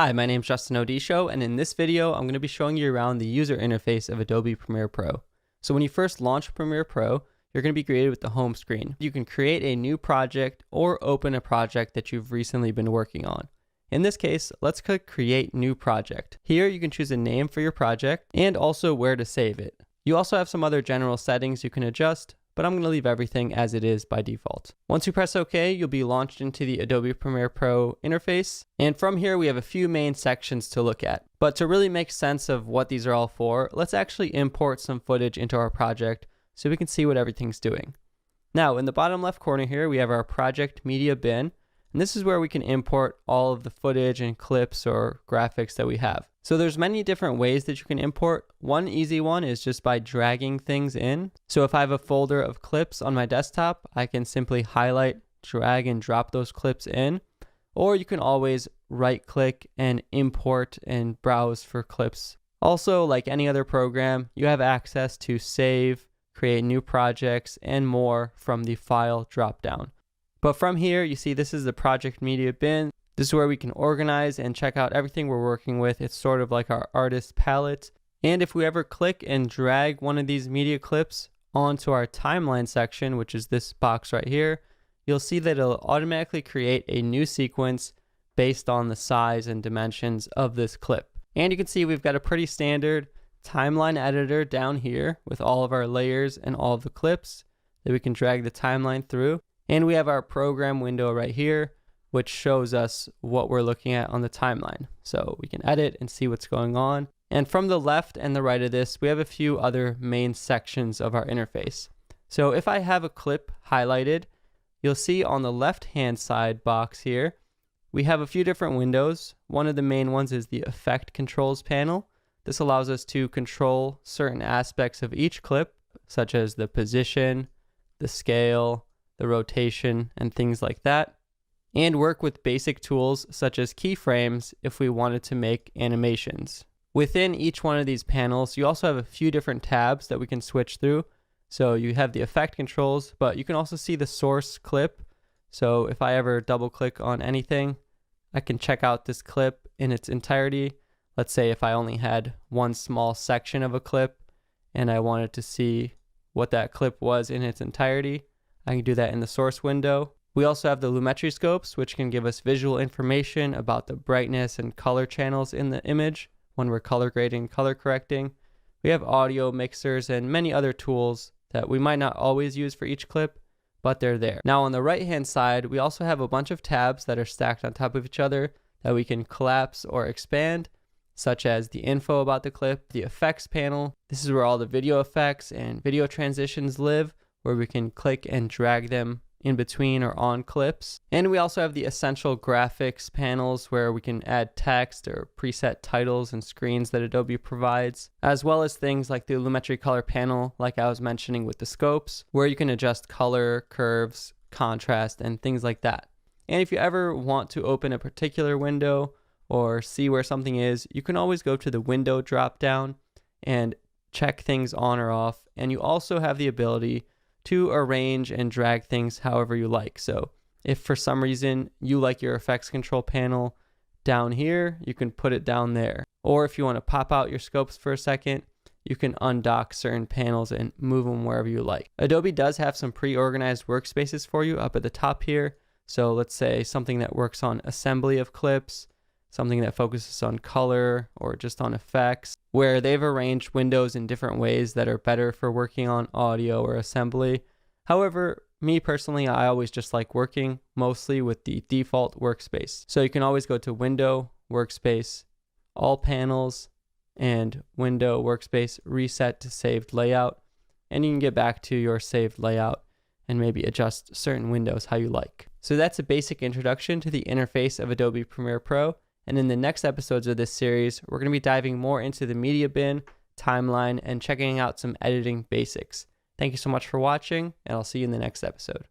Hi, my name is Justin Odisho, and in this video, I'm going to be showing you around the user interface of Adobe Premiere Pro. So when you first launch Premiere Pro, you're going to be greeted with the home screen. You can create a new project or open a project that you've recently been working on. In this case, let's click Create New Project. Here, you can choose a name for your project and also where to save it. You also have some other general settings you can adjust, but I'm going to leave everything as it is by default. Once you press OK, you'll be launched into the Adobe Premiere Pro interface. And from here, we have a few main sections to look at. But to really make sense of what these are all for, let's actually import some footage into our project so we can see what everything's doing. Now, in the bottom left corner here, we have our project media bin. And this is where we can import all of the footage and clips or graphics that we have. So there's many different ways that you can import. One easy one is just by dragging things in. So if I have a folder of clips on my desktop, I can simply highlight, drag and drop those clips in. Or you can always right click and import and browse for clips. Also, like any other program, you have access to save, create new projects, and more from the file dropdown. But from here, you see this is the project media bin. This is where we can organize and check out everything we're working with. It's sort of like our artist palette. And if we ever click and drag one of these media clips onto our timeline section, which is this box right here, you'll see that it'll automatically create a new sequence based on the size and dimensions of this clip. And you can see we've got a pretty standard timeline editor down here with all of our layers and all of the clips that we can drag the timeline through. And we have our program window right here, which shows us what we're looking at on the timeline. So we can edit and see what's going on. And from the left and the right of this, we have a few other main sections of our interface. So if I have a clip highlighted, you'll see on the left-hand side box here, we have a few different windows. One of the main ones is the Effect Controls panel. This allows us to control certain aspects of each clip, such as the position, the scale, the rotation, and things like that, and work with basic tools such as keyframes if we wanted to make animations. Within each one of these panels, you also have a few different tabs that we can switch through. So you have the effect controls, but you can also see the source clip. So if I ever double click on anything, I can check out this clip in its entirety. Let's say if I only had one small section of a clip and I wanted to see what that clip was in its entirety, I can do that in the source window. We also have the Lumetri scopes, which can give us visual information about the brightness and color channels in the image when we're color grading, color correcting. We have audio mixers and many other tools that we might not always use for each clip, but they're there. Now on the right hand side, we also have a bunch of tabs that are stacked on top of each other that we can collapse or expand, such as the info about the clip, the effects panel. This is where all the video effects and video transitions live, where we can click and drag them in between or on clips. And we also have the essential graphics panels where we can add text or preset titles and screens that Adobe provides, as well as things like the Lumetri color panel, like I was mentioning with the scopes, where you can adjust color, curves, contrast, and things like that. And if you ever want to open a particular window or see where something is, you can always go to the window drop down and check things on or off. And you also have the ability to arrange and drag things however you like. So if for some reason you like your effects control panel down here, you can put it down there. Or if you want to pop out your scopes for a second, you can undock certain panels and move them wherever you like. Adobe does have some pre-organized workspaces for you up at the top here. So let's say something that works on assembly of clips, something that focuses on color or just on effects, where they've arranged windows in different ways that are better for working on audio or assembly. However, me personally, I always just like working mostly with the default workspace. So you can always go to Window, Workspace, All Panels, and Window, Workspace, Reset to Saved Layout, and you can get back to your saved layout and maybe adjust certain windows how you like. So that's a basic introduction to the interface of Adobe Premiere Pro. And in the next episodes of this series, we're going to be diving more into the media bin, timeline, and checking out some editing basics. Thank you so much for watching, and I'll see you in the next episode.